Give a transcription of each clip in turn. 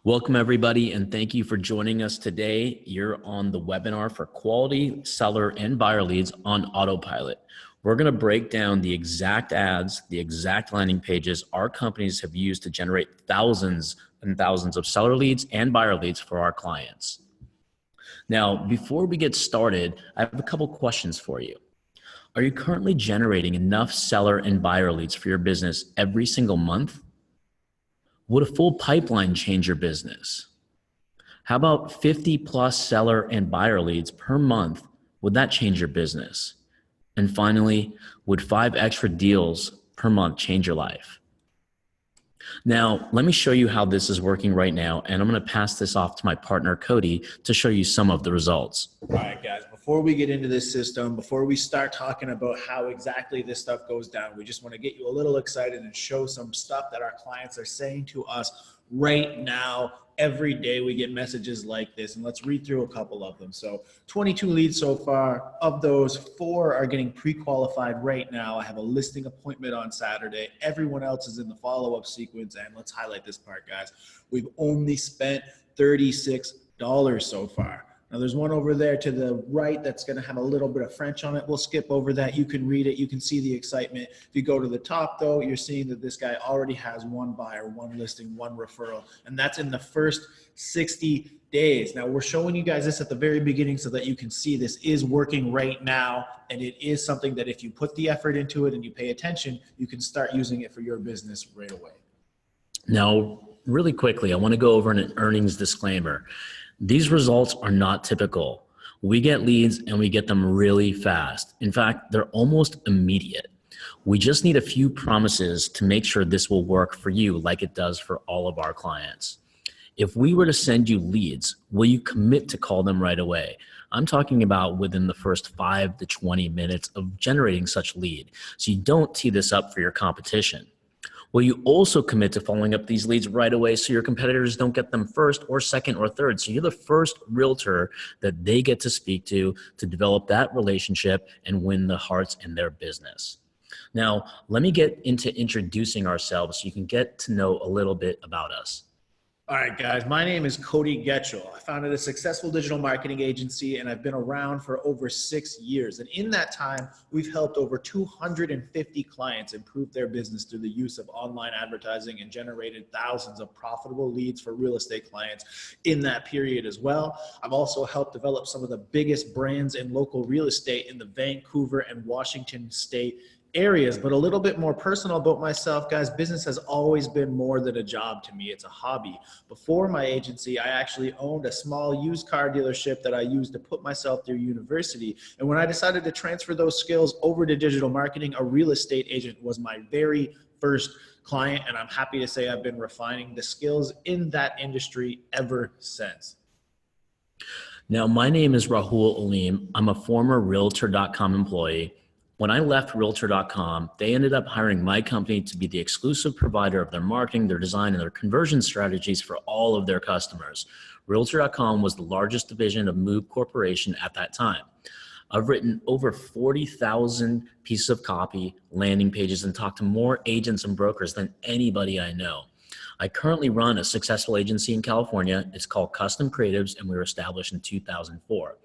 Welcome everybody, and thank you for joining us today. You're on the webinar for quality seller and buyer leads on Autopilot. We're going to break down the exact ads, the exact landing pages our companies have used to generate thousands and thousands of seller leads and buyer leads for our clients. Now, before we get started, I have a couple questions for you. Are you currently generating enough seller and buyer leads for your business every single month? Would a full pipeline change your business? How about 50 plus seller and buyer leads per month? Would that change your business? And finally, would 5 extra deals per month change your life? Now, let me show you how this is working right now, and I'm going to pass this off to my partner, Cody, to show you some of the results. All right, guys, before we get into this system, before we start talking about how exactly this stuff goes down, we just want to get you a little excited and show some stuff that our clients are saying to us right now. Every day we get messages like this, and let's read through a couple of them. So 22 leads so far. Of those, 4 are getting pre-qualified right now. I have a listing appointment on Saturday. Everyone else is in the follow-up sequence, and let's highlight this part, guys. We've only spent $36 so far. Now there's one over there to the right that's going to have a little bit of French on it. We'll skip over that. You can read it. You can see the excitement. If you go to the top though, you're seeing that this guy already has 1 buyer, 1 listing, 1 referral, and that's in the first 60 days. Now we're showing you guys this at the very beginning so that you can see this is working right now, and it is something that if you put the effort into it and you pay attention, you can start using it for your business right away. Now, really quickly, I want to go over an earnings disclaimer. These results are not typical. We get leads and we get them really fast. In fact, they're almost immediate. We just need a few promises to make sure this will work for you like it does for all of our clients. If we were to send you leads, will you commit to call them right away? I'm talking about within the first 5 to 20 minutes of generating such lead, so you don't tee this up for your competition. Will you also commit to following up these leads right away so your competitors don't get them first or second or third? So you're the first realtor that they get to speak to develop that relationship and win the hearts in their business. Now, let me get into introducing ourselves so you can get to know a little bit about us. All right, guys, my name is Cody Getchell. I founded a successful digital marketing agency, and I've been around for over 6 years. And in that time, we've helped over 250 clients improve their business through the use of online advertising and generated thousands of profitable leads for real estate clients in that period as well. I've also helped develop some of the biggest brands in local real estate in the Vancouver and Washington state areas. But a little bit more personal about myself, guys, business has always been more than a job to me. It's a hobby. Before my agency, I actually owned a small used car dealership that I used to put myself through university. And when I decided to transfer those skills over to digital marketing, a real estate agent was my very first client. And I'm happy to say I've been refining the skills in that industry ever since. Now, my name is Rahul Aleem. I'm a former Realtor.com employee. When I left Realtor.com, they ended up hiring my company to be the exclusive provider of their marketing, their design, and their conversion strategies for all of their customers. Realtor.com was the largest division of Move Corporation at that time. I've written over 40,000 pieces of copy, landing pages, and talked to more agents and brokers than anybody I know. I currently run a successful agency in California. It's called Custom Creatives, and we were established in 2004.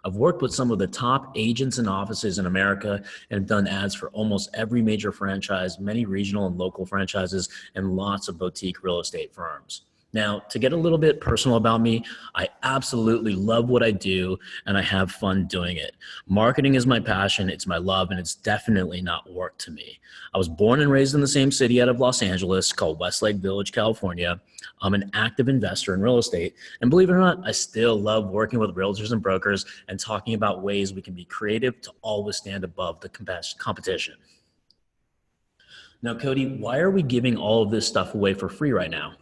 I've worked with some of the top agents and offices in America and have done ads for almost every major franchise, many regional and local franchises, and lots of boutique real estate firms. Now, to get a little bit personal about me, I absolutely love what I do and I have fun doing it. Marketing is my passion, it's my love, and it's definitely not work to me. I was born and raised in the same city out of Los Angeles called Westlake Village, California. I'm an active investor in real estate, and believe it or not, I still love working with realtors and brokers and talking about ways we can be creative to always stand above the competition. Now, Cody, why are we giving all of this stuff away for free right now?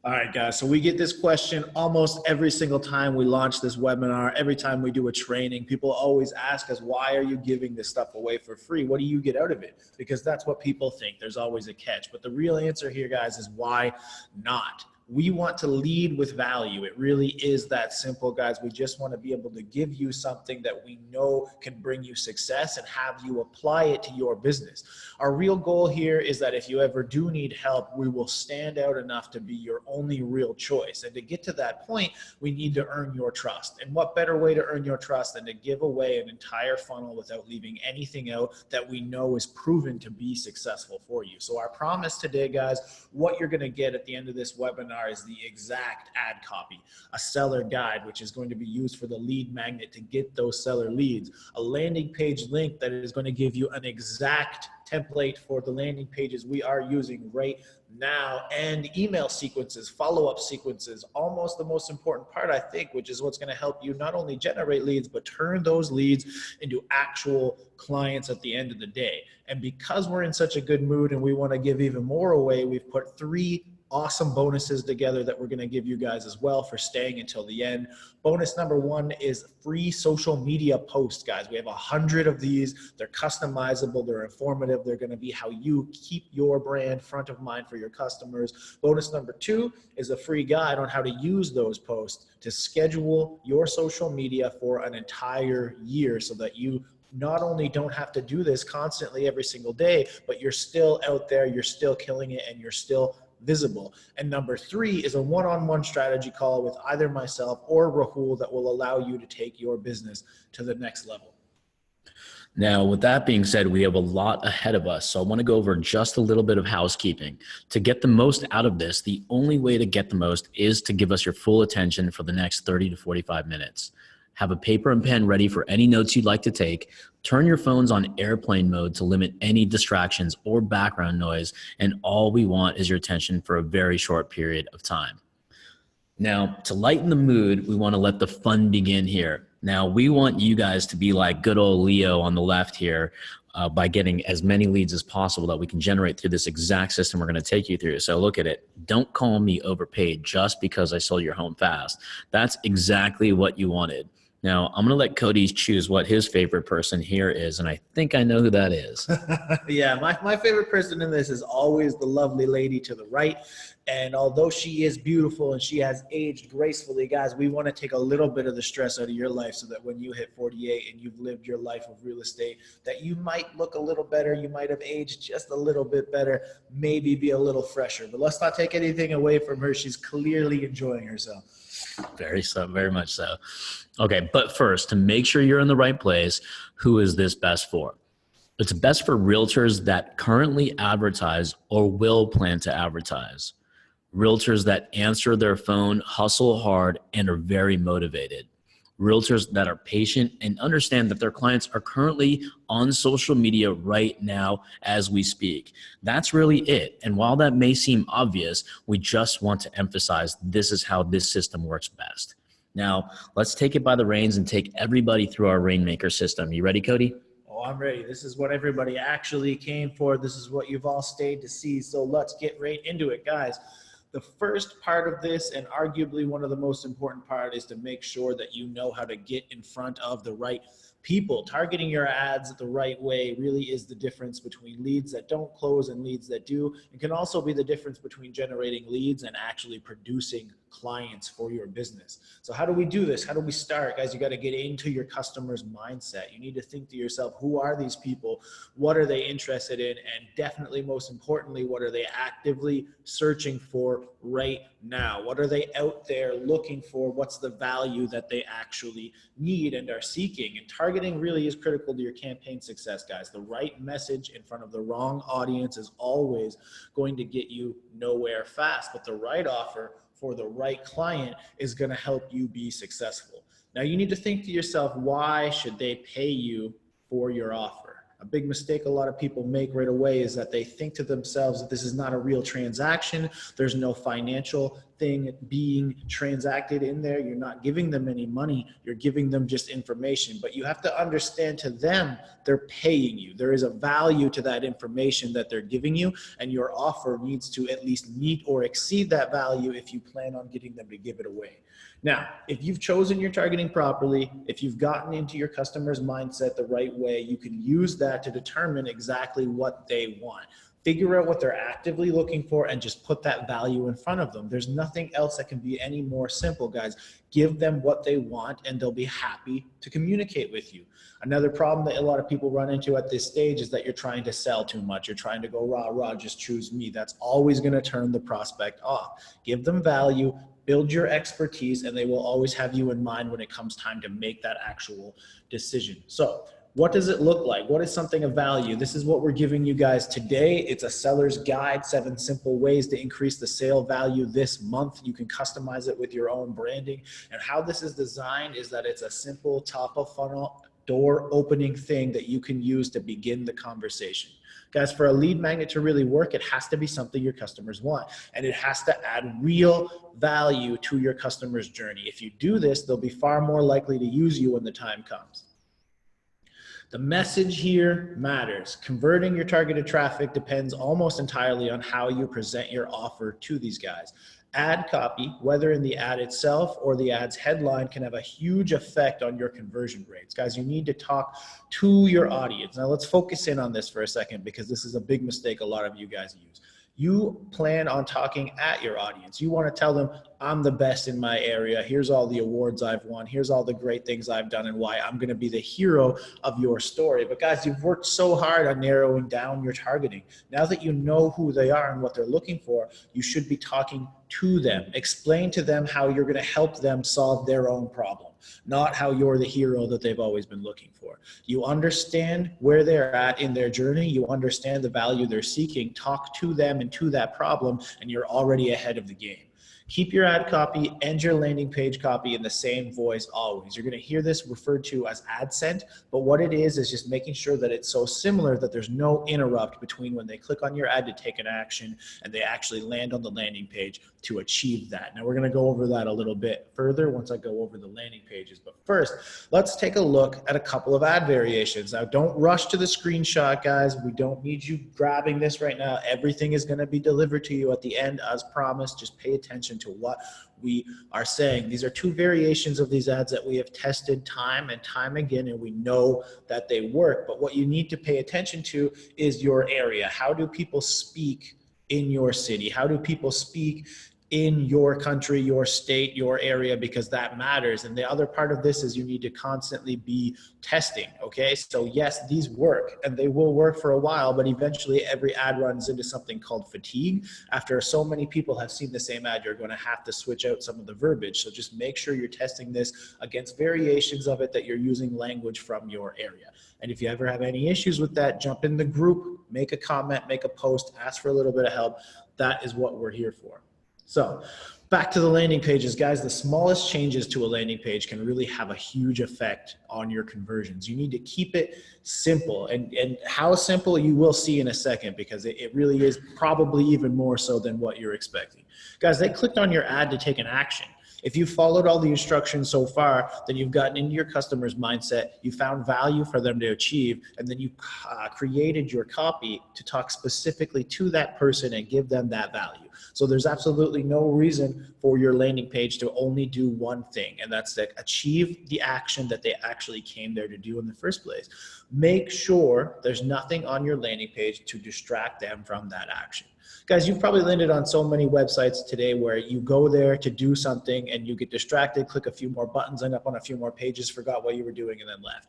All right, guys, so we get this question almost every single time we launch this webinar. Every time we do a training, people always ask us, why are you giving this stuff away for free? What do you get out of it? Because that's what people think. There's always a catch. But the real answer here, guys, is why not? We want to lead with value. It really is that simple, guys. We just want to be able to give you something that we know can bring you success and have you apply it to your business. Our real goal here is that if you ever do need help, we will stand out enough to be your only real choice. And to get to that point, we need to earn your trust. And what better way to earn your trust than to give away an entire funnel without leaving anything out that we know is proven to be successful for you. So our promise today, guys, what you're going to get at the end of this webinar is the exact ad copy, a seller guide, which is going to be used for the lead magnet to get those seller leads, a landing page link that is going to give you an exact template for the landing pages we are using right now, and email sequences, follow-up sequences, almost the most important part, I think, which is what's going to help you not only generate leads, but turn those leads into actual clients at the end of the day. And because we're in such a good mood and we want to give even more away, we've put 3 awesome bonuses together that we're going to give you guys as well for staying until the end. Bonus number 1 is free social media posts, guys. We have 100 of these. They're customizable. They're informative. They're going to be how you keep your brand front of mind for your customers. Bonus number 2 is a free guide on how to use those posts to schedule your social media for an entire year so that you not only don't have to do this constantly every single day, but you're still out there, you're still killing it, and you're still visible. And number 3 is a one-on-one strategy call with either myself or Rahul that will allow you to take your business to the next level. Now, with that being said, we have a lot ahead of us. So I want to go over just a little bit of housekeeping. To get the most out of this, the only way to get the most is to give us your full attention for the next 30 to 45 minutes. Have a paper and pen ready for any notes you'd like to take. Turn your phones on airplane mode to limit any distractions or background noise. And all we want is your attention for a very short period of time. Now, to lighten the mood, we want to let the fun begin here. Now, we want you guys to be like good old Leo on the left here by getting as many leads as possible that we can generate through this exact system we're going to take you through. So look at it. Don't call me overpaid just because I sold your home fast. That's exactly what you wanted. Now, I'm going to let Cody choose what his favorite person here is, and I think I know who that is. Yeah, my favorite person in this is always the lovely lady to the right. And although she is beautiful and she has aged gracefully, guys, we want to take a little bit of the stress out of your life so that when you hit 48 and you've lived your life of real estate, that you might look a little better, you might have aged just a little bit better, maybe be a little fresher. But let's not take anything away from her. She's clearly enjoying herself. Very much so. Okay, but first, to make sure you're in the right place, who is this best for? It's best for realtors that currently advertise or will plan to advertise. Realtors that answer their phone, hustle hard, and are very motivated. Realtors that are patient and understand that their clients are currently on social media right now as we speak. That's really it. And while that may seem obvious, we just want to emphasize this is how this system works best. Now, let's take it by the reins and take everybody through our Rainmaker system. You ready, Cody? Oh, I'm ready. This is what everybody actually came for. This is what you've all stayed to see. So let's get right into it, guys. The first part of this, and arguably one of the most important part, is to make sure that you know how to get in front of the right people. Targeting your ads the right way really is the difference between leads that don't close and leads that do. It can also be the difference between generating leads and actually producing clients for your business. So how do we do this? How do we start? Guys, you got to get into your customer's mindset. You need to think to yourself, who are these people? What are they interested in? And definitely, most importantly, what are they actively searching for right now? What are they out there looking for? What's the value that they actually need and are seeking? And targeting really is critical to your campaign success, guys. The right message in front of the wrong audience is always going to get you nowhere fast, but the right offer for the right client is going to help you be successful. Now, you need to think to yourself, why should they pay you for your offer? A big mistake a lot of people make right away is that they think to themselves that this is not a real transaction. There's no financial thing being transacted in there. You're not giving them any money. You're giving them just information. But you have to understand, to them, they're paying you. There is a value to that information that they're giving you, and your offer needs to at least meet or exceed that value if you plan on getting them to give it away. Now, if you've chosen your targeting properly, if you've gotten into your customer's mindset the right way, you can use that to determine exactly what they want. Figure out what they're actively looking for and just put that value in front of them. There's nothing else that can be any more simple, guys. Give them what they want and they'll be happy to communicate with you. Another problem that a lot of people run into at this stage is that you're trying to sell too much. You're trying to go rah, rah, just choose me. That's always going to turn the prospect off. Give them value, build your expertise, and they will always have you in mind when it comes time to make that actual decision. So what does it look like? What is something of value? This is what we're giving you guys today. It's a seller's guide, 7 simple ways to increase the sale value this month. You can customize it with your own branding. And how this is designed is that it's a simple top of funnel door opening thing that you can use to begin the conversation. Guys, for a lead magnet to really work, it has to be something your customers want, and it has to add real value to your customer's journey. If you do this, they'll be far more likely to use you when the time comes. The message here matters. Converting your targeted traffic depends almost entirely on how you present your offer to these guys. Ad copy, whether in the ad itself or the ad's headline, can have a huge effect on your conversion rates. Guys, you need to talk to your audience. Now let's focus in on this for a second, because this is a big mistake a lot of you guys use. You plan on talking at your audience. You want to tell them, I'm the best in my area. Here's all the awards I've won. Here's all the great things I've done and why I'm going to be the hero of your story. But guys, you've worked so hard on narrowing down your targeting. Now that you know who they are and what they're looking for, you should be talking to them. Explain to them how you're going to help them solve their own problem, not how you're the hero that they've always been looking for. You understand where they're at in their journey. You understand the value they're seeking. Talk to them and to that problem, and you're already ahead of the game. Keep your ad copy and your landing page copy in the same voice always. You're going to hear this referred to as AdSent, but what it is just making sure that it's so similar that there's no interrupt between when they click on your ad to take an action and they actually land on the landing page to achieve that. Now we're going to go over that a little bit further once I go over the landing pages, but first let's take a look at a couple of ad variations. Now don't rush to the screenshot, guys. We don't need you grabbing this right now. Everything is going to be delivered to you at the end as promised. Just pay attention to what we are saying. These are 2 variations of these ads that we have tested time and time again, and we know that they work. But what you need to pay attention to is your area. How do people speak in your city? How do people speak in your country, your state, your area? Because that matters. And the other part of this is you need to constantly be testing, okay? So yes, these work and they will work for a while, but eventually every ad runs into something called fatigue. After so many people have seen the same ad, you're going to have to switch out some of the verbiage. So just make sure you're testing this against variations of it, that you're using language from your area. And if you ever have any issues with that, jump in the group, make a comment, make a post, ask for a little bit of help. That is what we're here for. So back to the landing pages, guys. The smallest changes to a landing page can really have a huge effect on your conversions. You need to keep it simple, and how simple you will see in a second, because it really is probably even more so than what you're expecting. Guys, they clicked on your ad to take an action. If you followed all the instructions so far, then you've gotten into your customer's mindset, you found value for them to achieve, and then you created your copy to talk specifically to that person and give them that value. So there's absolutely no reason for your landing page to only do one thing, and that's to achieve the action that they actually came there to do in the first place. Make sure there's nothing on your landing page to distract them from that action. Guys, you've probably landed on so many websites today where you go there to do something and you get distracted, click a few more buttons, end up on a few more pages, forgot what you were doing, and then left.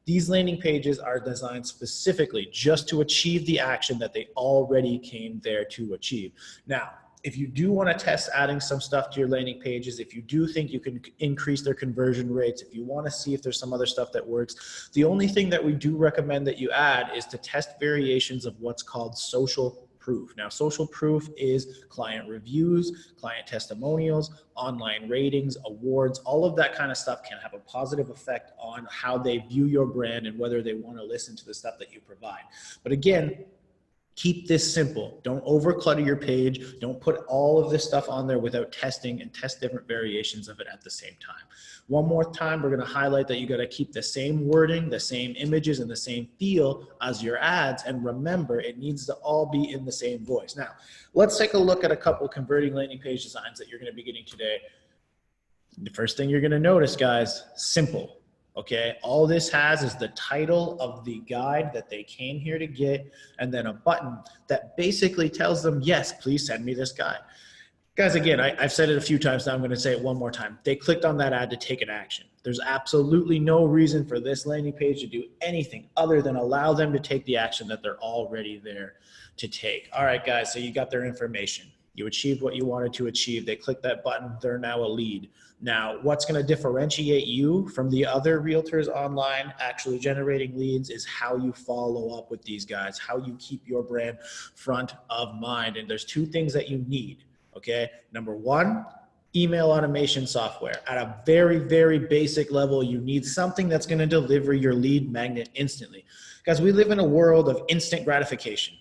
These landing pages are designed specifically just to achieve the action that they already came there to achieve. Now, if you do want to test adding some stuff to your landing pages, if you do think you can increase their conversion rates, if you want to see if there's some other stuff that works, the only thing that we do recommend that you add is to test variations of what's called social proof. Now, social proof is client reviews, client testimonials, online ratings, awards. All of that kind of stuff can have a positive effect on how they view your brand and whether they want to listen to the stuff that you provide. But again, keep this simple. Don't overclutter your page. Don't put all of this stuff on there without testing, and test different variations of it at the same time. One more time, we're going to highlight that you got to keep the same wording, the same images, and the same feel as your ads. And remember, it needs to all be in the same voice. Now, let's take a look at a couple converting landing page designs that you're going to be getting today. The first thing you're going to notice, guys, simple. Okay, all this has is the title of the guide that they came here to get, and then a button that basically tells them, yes, please send me this guide. Guys, again, I've said it a few times now. I'm going to say it one more time. They clicked on that ad to take an action. There's absolutely no reason for this landing page to do anything other than allow them to take the action that they're already there to take. All right, guys, so you got their information. You achieved what you wanted to achieve. They clicked that button. They're now a lead. Now, what's going to differentiate you from the other realtors online actually generating leads is how you follow up with these guys, how you keep your brand front of mind. And there's two things that you need. Okay. Number one, email automation software. At a very, very basic level, you need something that's going to deliver your lead magnet instantly. Guys, we live in a world of instant gratification.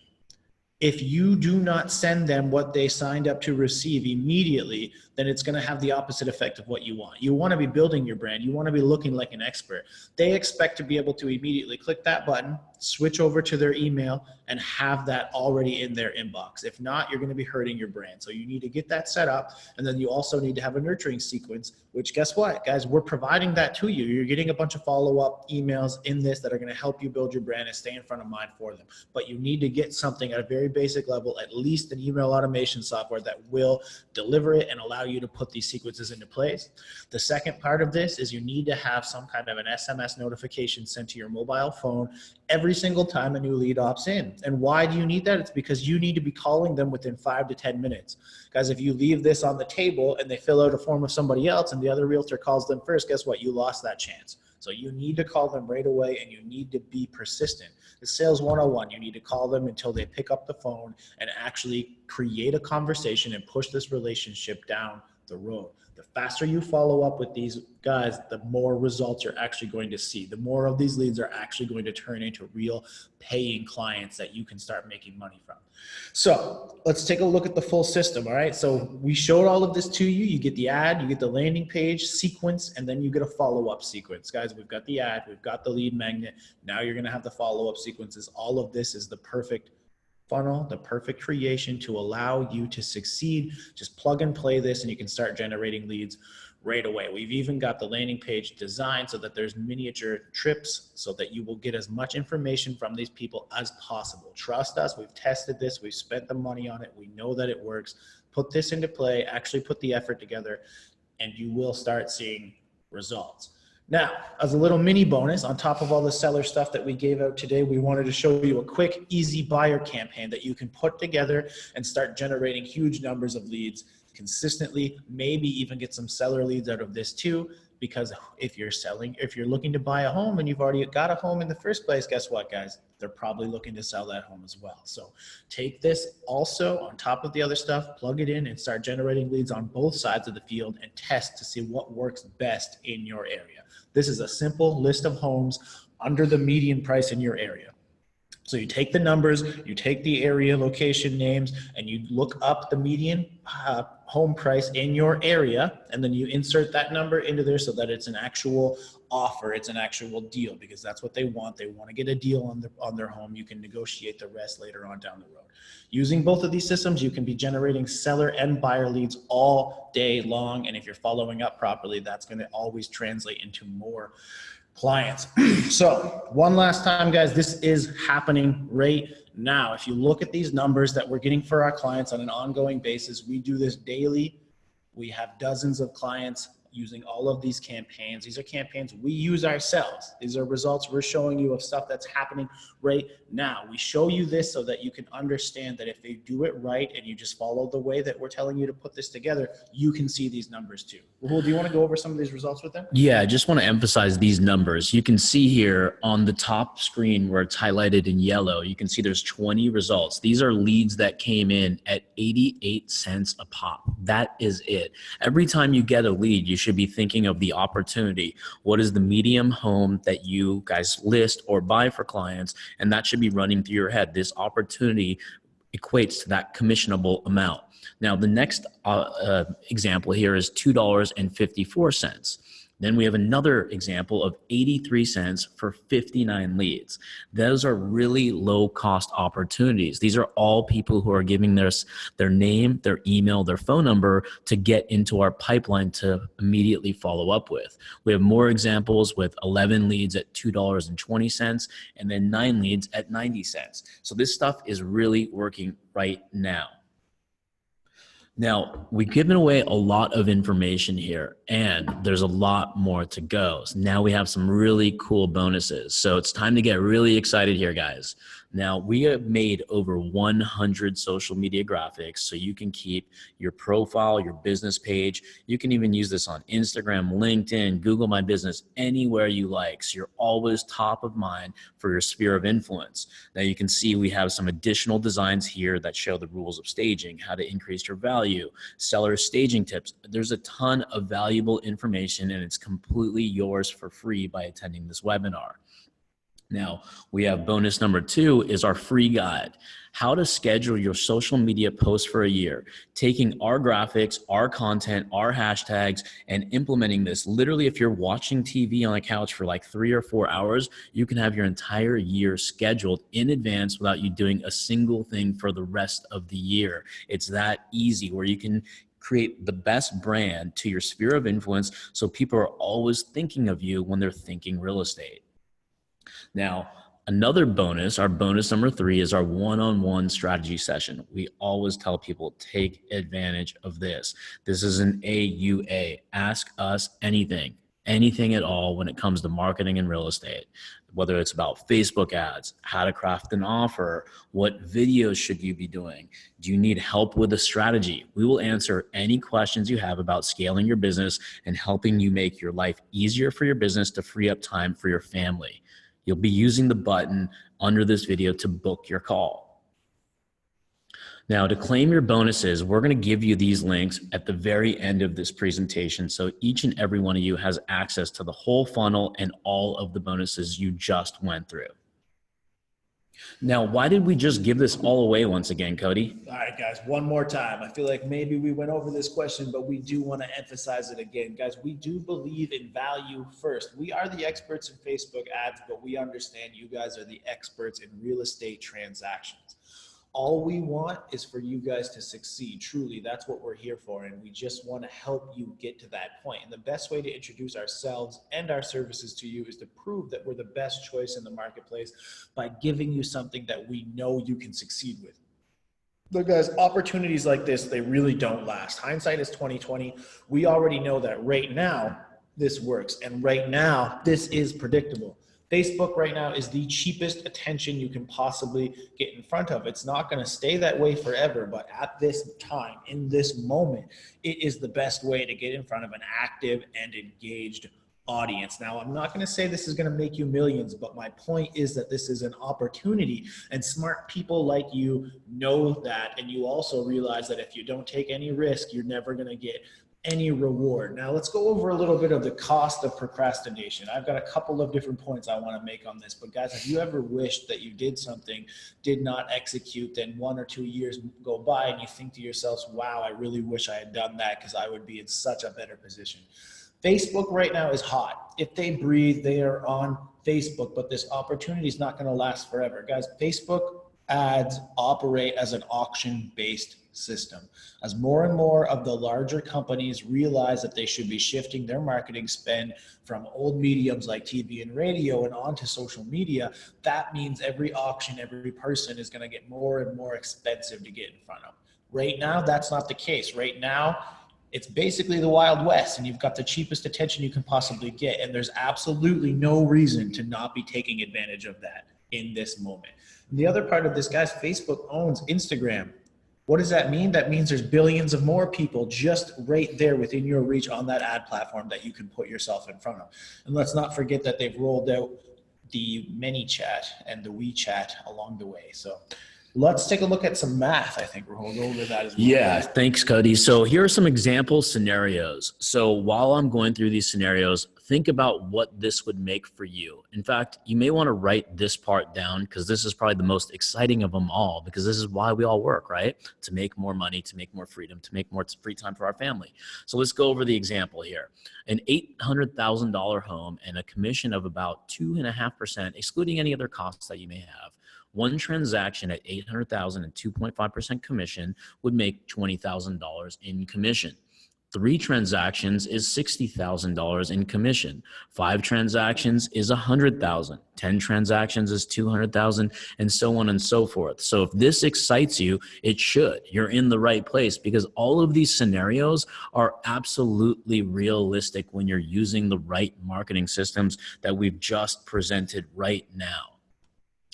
If you do not send them what they signed up to receive immediately, then it's going to have the opposite effect of what you want. You want to be building your brand. You want to be looking like an expert. They expect to be able to immediately click that button, switch over to their email, and have that already in their inbox. If not, you're going to be hurting your brand. So you need to get that set up. And then you also need to have a nurturing sequence, which guess what, guys, we're providing that to you. You're getting a bunch of follow-up emails in this that are going to help you build your brand and stay in front of mind for them. But you need to get something at a very basic level, at least an email automation software that will deliver it and allow you to put these sequences into place. The second part of this is you need to have some kind of an SMS notification sent to your mobile phone every single time a new lead opts in. And why do you need that? It's because you need to be calling them within 5 to 10 minutes. Guys, if you leave this on the table and they fill out a form of somebody else and the other realtor calls them first, guess what? You lost that chance. So you need to call them right away and you need to be persistent. It's sales 101. You need to call them until they pick up the phone and actually create a conversation and push this relationship down the road. The faster you follow up with these guys, the more results you're actually going to see. The more of these leads are actually going to turn into real paying clients that you can start making money from. So let's take a look at the full system. All right. So we showed all of this to you. You get the ad, you get the landing page sequence, and then you get a follow-up sequence. Guys, we've got the ad, we've got the lead magnet. Now you're going to have the follow-up sequences. All of this is the perfect funnel, the perfect creation to allow you to succeed. Just plug and play this and you can start generating leads right away. We've even got the landing page designed so that there's miniature trips so that you will get as much information from these people as possible. Trust us, we've tested this, we've spent the money on it, we know that it works. Put this into play, actually put the effort together, and you will start seeing results. Now, as a little mini bonus, on top of all the seller stuff that we gave out today, we wanted to show you a quick, easy buyer campaign that you can put together and start generating huge numbers of leads consistently, maybe even get some seller leads out of this too, because if you're looking to buy a home and you've already got a home in the first place, guess what, guys? They're probably looking to sell that home as well. So take this also on top of the other stuff, plug it in and start generating leads on both sides of the field and test to see what works best in your area. This is a simple list of homes under the median price in your area. So you take the numbers, you take the area location names, and you look up the median home price in your area, and then you insert that number into there so that it's an actual offer, it's an actual deal, because that's what they want. They want to get a deal on their home. You can negotiate the rest later on down the road. Using both of these systems, you can be generating seller and buyer leads all day long, and if you're following up properly, that's going to always translate into more clients. So one last time, guys, this is happening right now. If you look at these numbers that we're getting for our clients on an ongoing basis, we do this daily. We have dozens of clients using all of these campaigns. These are campaigns we use ourselves. These are results we're showing you of stuff that's happening right now. We show you this so that you can understand that if they do it right and you just follow the way that we're telling you to put this together, you can see these numbers too. Rahul, do you want to go over some of these results with them? Yeah, I just want to emphasize these numbers. You can see here on the top screen where it's highlighted in yellow, you can see there's 20 results. These are leads that came in at 88 cents a pop. That is it. Every time you get a lead, you should be thinking of the opportunity. What is the medium home that you guys list or buy for clients? And that should be running through your head. This opportunity equates to that commissionable amount. Now, the next example here is $2.54. Then we have another example of 83 cents for 59 leads. Those are really low cost opportunities. These are all people who are giving their name, their email, their phone number to get into our pipeline to immediately follow up with. We have more examples with 11 leads at $2.20 and then 9 leads at 90 cents. So this stuff is really working right now. Now, we've given away a lot of information here, and there's a lot more to go. So now we have some really cool bonuses. So it's time to get really excited here, guys. Now, we have made over 100 social media graphics so you can keep your profile, your business page. You can even use this on Instagram, LinkedIn, Google My Business, anywhere you like. So you're always top of mind for your sphere of influence. Now, you can see we have some additional designs here that show the rules of staging, how to increase your value, seller staging tips. There's a ton of valuable information, and it's completely yours for free by attending this webinar. Now, we have bonus number 2 is our free guide, how to schedule your social media posts for a year, taking our graphics, our content, our hashtags, and implementing this. Literally, if you're watching TV on a couch for like 3 or 4 hours, you can have your entire year scheduled in advance without you doing a single thing for the rest of the year. It's that easy where you can create the best brand to your sphere of influence so people are always thinking of you when they're thinking real estate. Now, another bonus, our bonus number 3 is our one-on-one strategy session. We always tell people, take advantage of this. This is an AUA, ask us anything at all when it comes to marketing and real estate, whether it's about Facebook ads, how to craft an offer, what videos should you be doing? Do you need help with a strategy? We will answer any questions you have about scaling your business and helping you make your life easier for your business to free up time for your family. You'll be using the button under this video to book your call. Now, to claim your bonuses, we're going to give you these links at the very end of this presentation, so each and every one of you has access to the whole funnel and all of the bonuses you just went through. Now, why did we just give this all away once again, Cody? All right, guys, one more time. I feel like maybe we went over this question, but we do want to emphasize it again. Guys, we do believe in value first. We are the experts in Facebook ads, but we understand you guys are the experts in real estate transactions. All we want is for you guys to succeed. Truly, that's what we're here for, and we just want to help you get to that point. And the best way to introduce ourselves and our services to you is to prove that we're the best choice in the marketplace by giving you something that we know you can succeed with. Look, guys, opportunities like this, they really don't last. Hindsight is 20/20. We already know that right now this works, and right now this is predictable. Facebook right now is the cheapest attention you can possibly get in front of. It's not going to stay that way forever, but at this time, in this moment, it is the best way to get in front of an active and engaged audience. Now, I'm not going to say this is going to make you millions, but my point is that this is an opportunity, and smart people like you know that, and you also realize that if you don't take any risk, you're never going to get any reward. Now let's go over a little bit of the cost of procrastination. I've got a couple of different points I want to make on this, but guys, have you ever wished that you did something, did not execute, then 1 or 2 years go by and you think to yourselves, wow, I really wish I had done that because I would be in such a better position. Facebook right now is hot. If they breathe, they are on Facebook, but this opportunity is not going to last forever. Guys, Facebook ads operate as an auction-based system. As more and more of the larger companies realize that they should be shifting their marketing spend from old mediums like TV and radio and onto social media, that means every auction, every person is going to get more and more expensive to get in front of. Right now, that's not the case. Right now, it's basically the Wild West, and you've got the cheapest attention you can possibly get, and there's absolutely no reason to not be taking advantage of that in this moment. And the other part of this, guys, Facebook owns Instagram. What does that mean? That means there's billions of more people just right there within your reach on that ad platform that you can put yourself in front of. And let's not forget that they've rolled out the ManyChat and the WeChat along the way. So Let's take a look at some math. I think we'll go over that as well. Yeah, thanks, Cody. So here are some example scenarios. So while I'm going through these scenarios, think about what this would make for you. In fact, you may want to write this part down because this is probably the most exciting of them all, because this is why we all work, right? To make more money, to make more freedom, to make more free time for our family. So let's go over the example here. An $800,000 home and a commission of about 2.5%, excluding any other costs that you may have. One transaction at $800,000 and 2.5% commission would make $20,000 in commission. 3 transactions is $60,000 in commission. 5 transactions is $100,000. 10 transactions is $200,000, and so on and so forth. So if this excites you, it should. You're in the right place, because all of these scenarios are absolutely realistic when you're using the right marketing systems that we've just presented right now.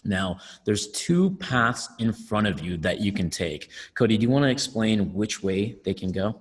Now, there's 2 paths in front of you that you can take. Cody, do you want to explain which way they can go?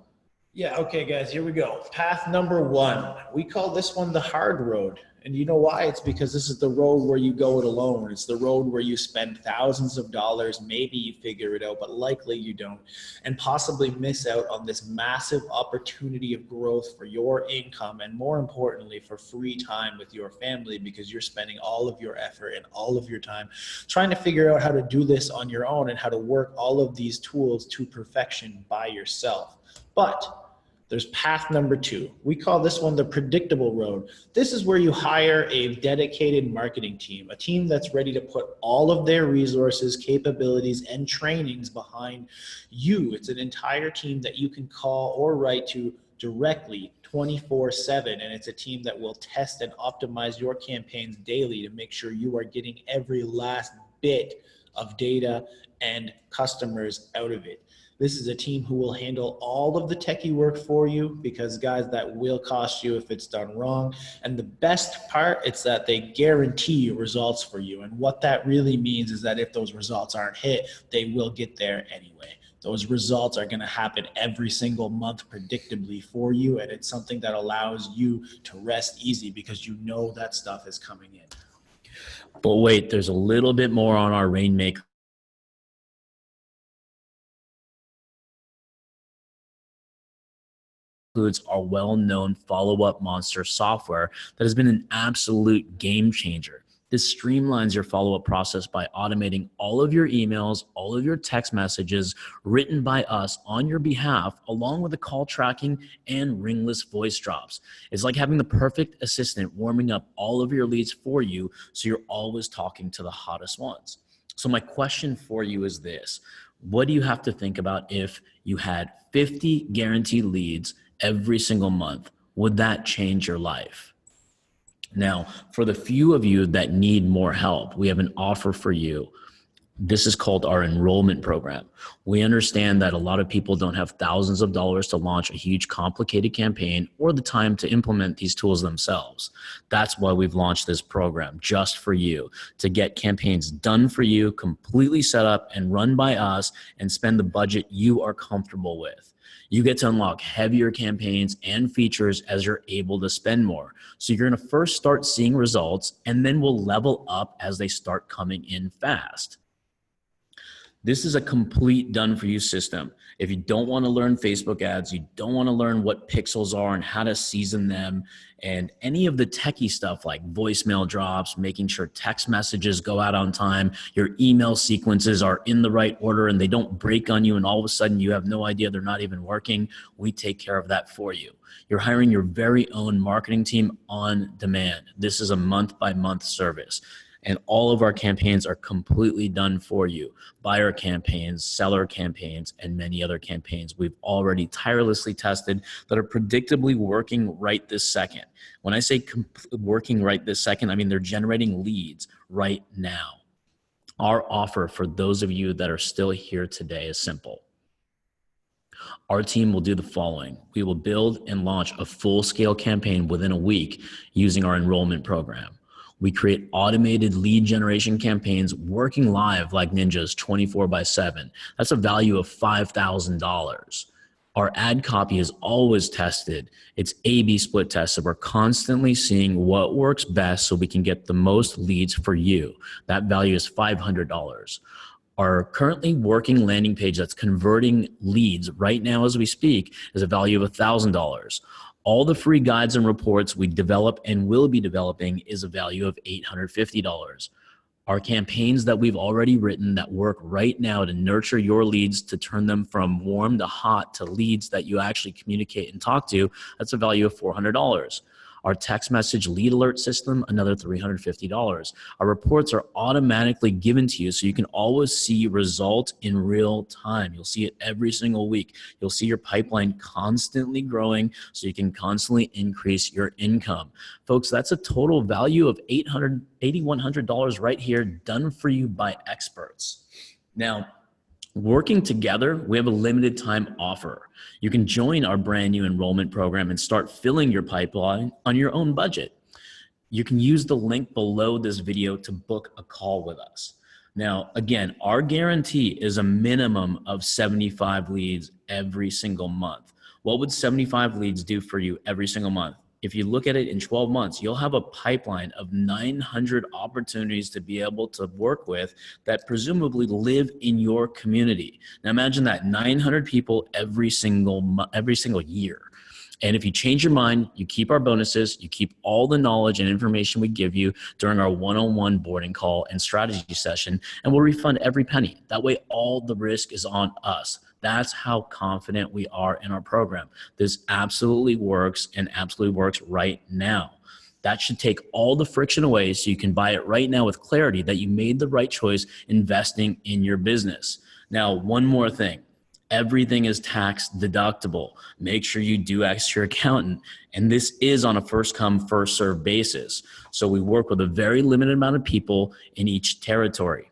Yeah, okay, guys, here we go. Path number 1. We call this one the hard road. And you know why? It's because this is the road where you go it alone. It's the road where you spend thousands of dollars. Maybe you figure it out, but likely you don't. And possibly miss out on this massive opportunity of growth for your income, and more importantly, for free time with your family, because you're spending all of your effort and all of your time trying to figure out how to do this on your own and how to work all of these tools to perfection by yourself. But there's path number 2. We call this one the predictable road. This is where you hire a dedicated marketing team, a team that's ready to put all of their resources, capabilities, and trainings behind you. It's an entire team that you can call or write to directly 24/7, and it's a team that will test and optimize your campaigns daily to make sure you are getting every last bit of data and customers out of it. This is a team who will handle all of the techie work for you, because guys, that will cost you if it's done wrong. And the best part, it's that they guarantee results for you. And what that really means is that if those results aren't hit, they will get there anyway. Those results are going to happen every single month predictably for you. And it's something that allows you to rest easy, because you know that stuff is coming in. But wait, there's a little bit more on our Rainmaker. Includes our well-known follow-up monster software that has been an absolute game changer. This streamlines your follow-up process by automating all of your emails, all of your text messages written by us on your behalf, along with the call tracking and ringless voice drops. It's like having the perfect assistant warming up all of your leads for you, so you're always talking to the hottest ones. So my question for you is this: what do you have to think about if you had 50 guaranteed leads every single month? Would that change your life? Now, for the few of you that need more help, we have an offer for you. This is called our enrollment program. We understand that a lot of people don't have thousands of dollars to launch a huge complicated campaign or the time to implement these tools themselves. That's why we've launched this program just for you, to get campaigns done for you, completely set up and run by us, and spend the budget you are comfortable with. You get to unlock heavier campaigns and features as you're able to spend more. So you're going to first start seeing results, and then we'll level up as they start coming in fast. This is a complete done-for-you system. If you don't want to learn Facebook ads, you don't want to learn what pixels are and how to season them, and any of the techie stuff like voicemail drops, making sure text messages go out on time, your email sequences are in the right order and they don't break on you and all of a sudden you have no idea they're not even working, we take care of that for you. You're hiring your very own marketing team on demand. This is a month-by-month service. And all of our campaigns are completely done for you. Buyer campaigns, seller campaigns, and many other campaigns we've already tirelessly tested that are predictably working right this second. When I say working right this second, I mean they're generating leads right now. Our offer for those of you that are still here today is simple. Our team will do the following. We will build and launch a full-scale campaign within a week using our enrollment program. We create automated lead generation campaigns working live like ninjas 24/7. That's a value of $5,000. Our ad copy is always tested. It's A/B split tested. We're constantly seeing what works best so we can get the most leads for you. That value is $500. Our currently working landing page that's converting leads right now as we speak is a value of $1,000. All the free guides and reports we develop and will be developing is a value of $850. Our campaigns that we've already written that work right now to nurture your leads, to turn them from warm to hot to leads that you actually communicate and talk to, that's a value of $400. Our text message lead alert system, another $350. Our reports are automatically given to you so you can always see results in real time. You'll see it every single week. You'll see your pipeline constantly growing so you can constantly increase your income. Folks, that's a total value of $8,100 right here, done for you by experts. Now, working together, we have a limited time offer. You can join our brand new enrollment program and start filling your pipeline on your own budget. You can use the link below this video to book a call with us. Now, again, our guarantee is a minimum of 75 leads every single month. What would 75 leads do for you every single month? If you look at it in 12 months, you'll have a pipeline of 900 opportunities to be able to work with that presumably live in your community. Now imagine that, 900 people every single year. And if you change your mind, you keep our bonuses, you keep all the knowledge and information we give you during our one-on-one boarding call and strategy session, and we'll refund every penny. That way, all the risk is on us. That's how confident we are in our program. This absolutely works, and absolutely works right now. That should take all the friction away so you can buy it right now with clarity that you made the right choice investing in your business. Now, one more thing. Everything is tax deductible. Make sure you do ask your accountant. And this is on a first come, first serve basis. So we work with a very limited amount of people in each territory.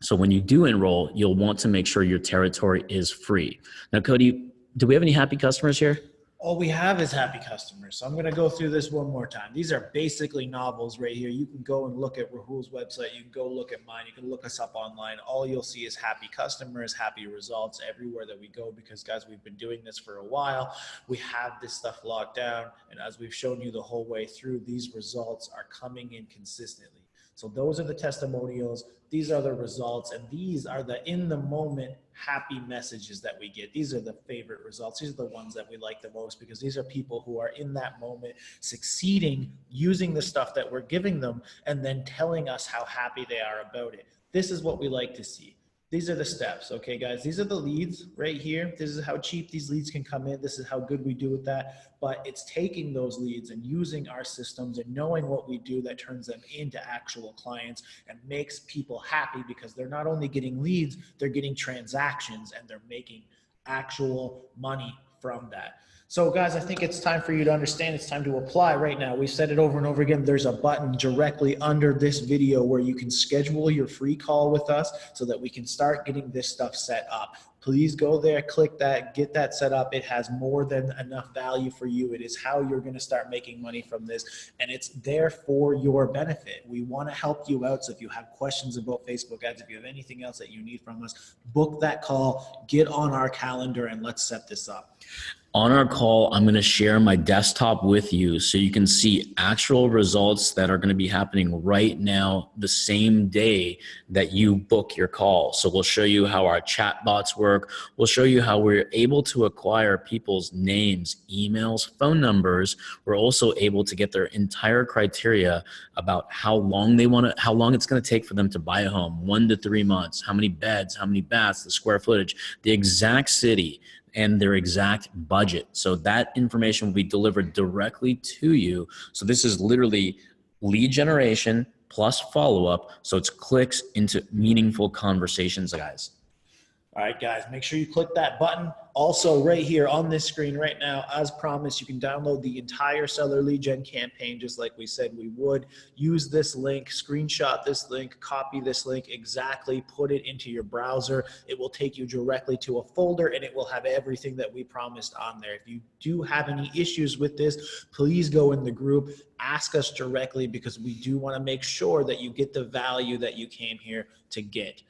So when you do enroll, you'll want to make sure your territory is free. Now, Cody, do we have any happy customers here? All we have is happy customers. So I'm going to go through this one more time. These are basically novels right here. You can go and look at Rahul's website. You can go look at mine. You can look us up online. All you'll see is happy customers, happy results everywhere that we go, because guys, we've been doing this for a while. We have this stuff locked down. And as we've shown you the whole way through, these results are coming in consistently. So those are the testimonials. These are the results, and these are the in the moment happy messages that we get. These are the favorite results. These are the ones that we like the most, because these are people who are in that moment succeeding, using the stuff that we're giving them, and then telling us how happy they are about it. This is what we like to see. These are the steps, okay, guys? These are the leads right here. This is how cheap these leads can come in. This is how good we do with that. But it's taking those leads and using our systems and knowing what we do that turns them into actual clients and makes people happy, because they're not only getting leads, they're getting transactions, and they're making actual money from that. So guys, I think it's time for you to understand. It's time to apply right now. We've said it over and over again. There's a button directly under this video where you can schedule your free call with us so that we can start getting this stuff set up. Please go there, click that, get that set up. It has more than enough value for you. It is how you're going to start making money from this, and it's there for your benefit. We want to help you out. So if you have questions about Facebook ads, if you have anything else that you need from us, book that call, get on our calendar, and let's set this up. On our call, I'm going to share my desktop with you so you can see actual results that are going to be happening right now the same day that you book your call. So we'll show you how our chat bots work. We'll show you how we're able to acquire people's names, emails, phone numbers. We're also able to get their entire criteria about how long it's going to take for them to buy a home, 1 to 3 months, how many beds, how many baths, the square footage, the exact city, and their exact budget. So that information will be delivered directly to you. So this is literally lead generation plus follow-up. So it's clicks into meaningful conversations, guys. All right, guys, make sure you click that button. Also, right here on this screen right now, as promised, you can download the entire seller lead gen campaign, just like we said we would. Use this link, screenshot this link, copy this link exactly, put it into your browser. It will take you directly to a folder, and it will have everything that we promised on there. If you do have any issues with this, please go in the group, ask us directly, because we do want to make sure that you get the value that you came here to get.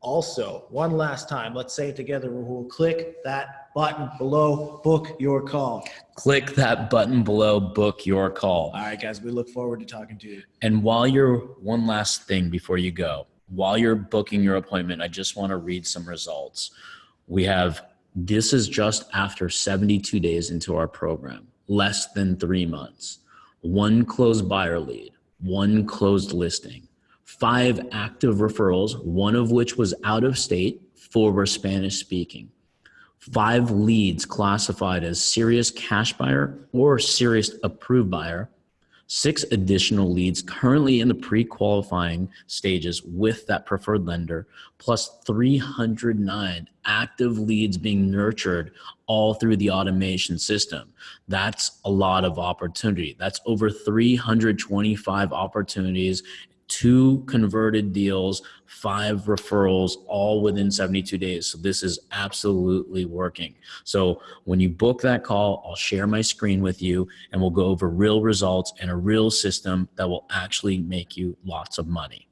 Also, one last time, let's say it together, Rahul. Click that button below, book your call. Click that button below, book your call. All right, guys, we look forward to talking to you. And one last thing before you go. while you're booking your appointment, I just want to read some results. This is just after 72 days into our program, less than 3 months. 1 closed buyer lead, 1 closed listing, 5 active referrals, 1 of which was out of state, 4 were Spanish speaking. 5 leads classified as serious cash buyer or serious approved buyer. 6 additional leads currently in the pre-qualifying stages with that preferred lender, plus 309 active leads being nurtured all through the automation system. That's a lot of opportunity. That's over 325 opportunities, 2 converted deals, 5 referrals, all within 72 days. So this is absolutely working. So when you book that call, I'll share my screen with you and we'll go over real results and a real system that will actually make you lots of money.